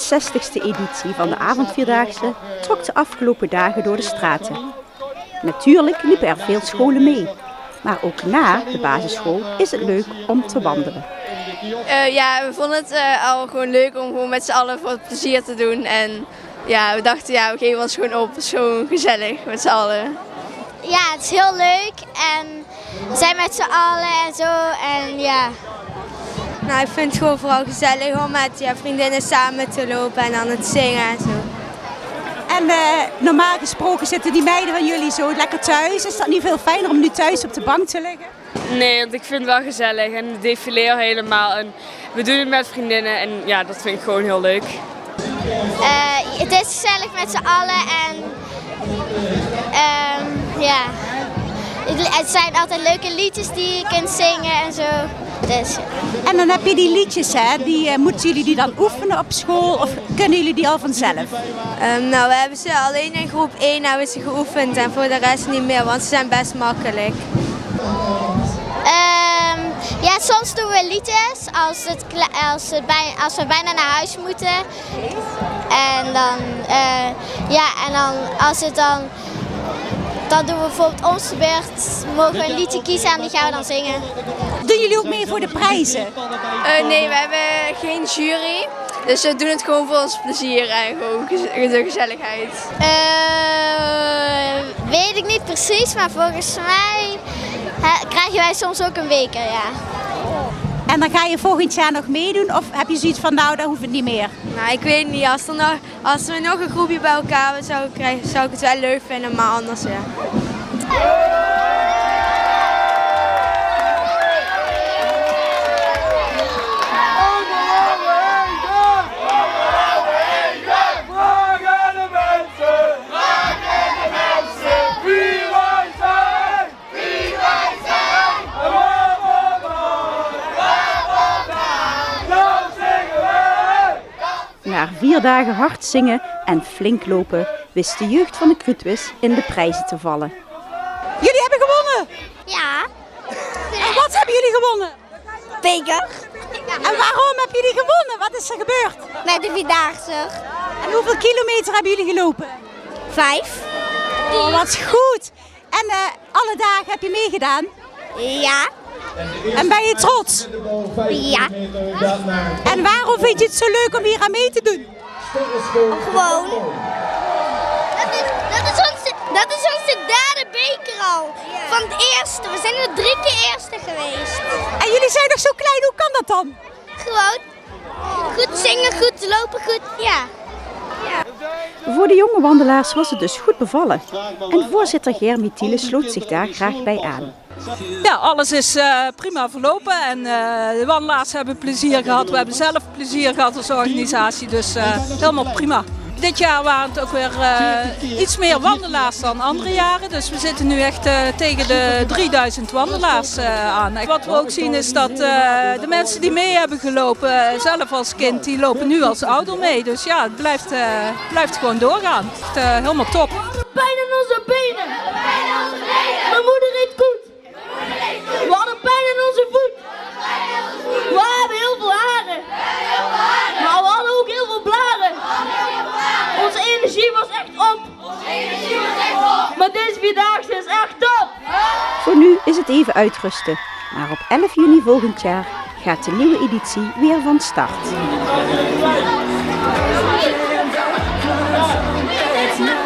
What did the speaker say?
63ste editie van de avondvierdaagse trok de afgelopen dagen door de straten. Natuurlijk liepen er veel scholen mee, maar ook na de basisschool is het leuk om te wandelen. Ja, we vonden het al gewoon leuk om gewoon met z'n allen voor het plezier te doen. En ja, we dachten, ja, we geven ons gewoon op. Het is gewoon gezellig met z'n allen. Ja, het is heel leuk en we zijn met z'n allen en zo en ja. Nou, ik vind het gewoon vooral gezellig om met vriendinnen samen te lopen en dan het zingen en zo. En normaal gesproken zitten die meiden van jullie zo lekker thuis. Is dat niet veel fijner om nu thuis op de bank te liggen? Nee, want ik vind het wel gezellig en ik defileer helemaal. En we doen het met vriendinnen en ja, dat vind ik gewoon heel leuk. Het is gezellig met z'n allen en ja. Het zijn altijd leuke liedjes die je kunt zingen en zo. Dus. En dan heb je die liedjes, hè? Moeten jullie die dan oefenen op school of kunnen jullie die al vanzelf? Nou, we hebben ze alleen in groep 1 hebben ze geoefend en voor de rest niet meer, want ze zijn best makkelijk. Ja, soms doen we liedjes als we bijna naar huis moeten. En dan, dan doen we bijvoorbeeld onze beurt, mogen we een liedje kiezen en die gaan we dan zingen. Doen jullie ook mee voor de prijzen? Nee, we hebben geen jury. Dus we doen het gewoon voor ons plezier en gewoon de gezelligheid. Weet ik niet precies, maar volgens mij krijgen wij soms ook een beker, ja. En dan ga je volgend jaar nog meedoen of heb je zoiets van nou, dat hoeft het niet meer? Nou, ik weet niet. Als we nog een groepje bij elkaar hebben, zou ik het wel leuk vinden, maar anders ja. Na 4 dagen hard zingen en flink lopen wist de jeugd van de Kruutwis in de prijzen te vallen. Jullie hebben gewonnen! Ja. En wat hebben jullie gewonnen? Beker. En waarom hebben jullie gewonnen? Wat is er gebeurd? Met de Vierdaagse. En hoeveel kilometer hebben jullie gelopen? 5. Oh, wat goed! En alle dagen heb je meegedaan? Ja. En ben je trots? Ja. En waarom vind je het zo leuk om hier aan mee te doen? Gewoon. Dat is onze derde beker al. Van het eerste. We zijn er 3 keer eerste geweest. En jullie zijn nog zo klein, hoe kan dat dan? Gewoon. Goed zingen, goed lopen, goed. Ja. Voor de jonge wandelaars was het dus goed bevallen. En voorzitter Germy Thiele sloot zich daar graag bij aan. Ja, alles is prima verlopen en de wandelaars hebben plezier gehad. We hebben zelf plezier gehad als organisatie, dus helemaal prima. Dit jaar waren het ook weer iets meer wandelaars dan andere jaren. Dus we zitten nu echt tegen de 3000 wandelaars aan. Wat we ook zien is dat de mensen die mee hebben gelopen, zelf als kind, die lopen nu als ouder mee. Dus ja, het blijft gewoon doorgaan. Echt, helemaal top. Pijn in onze benen. Mijn moeder eet goed. We hadden pijn in onze voet. We hebben heel veel haren. Maar we hadden ook heel veel blaren. Onze energie was echt op. Maar deze Vierdaagse is echt top. Voor nu is het even uitrusten. Maar op 11 juni volgend jaar gaat de nieuwe editie weer van start. It's not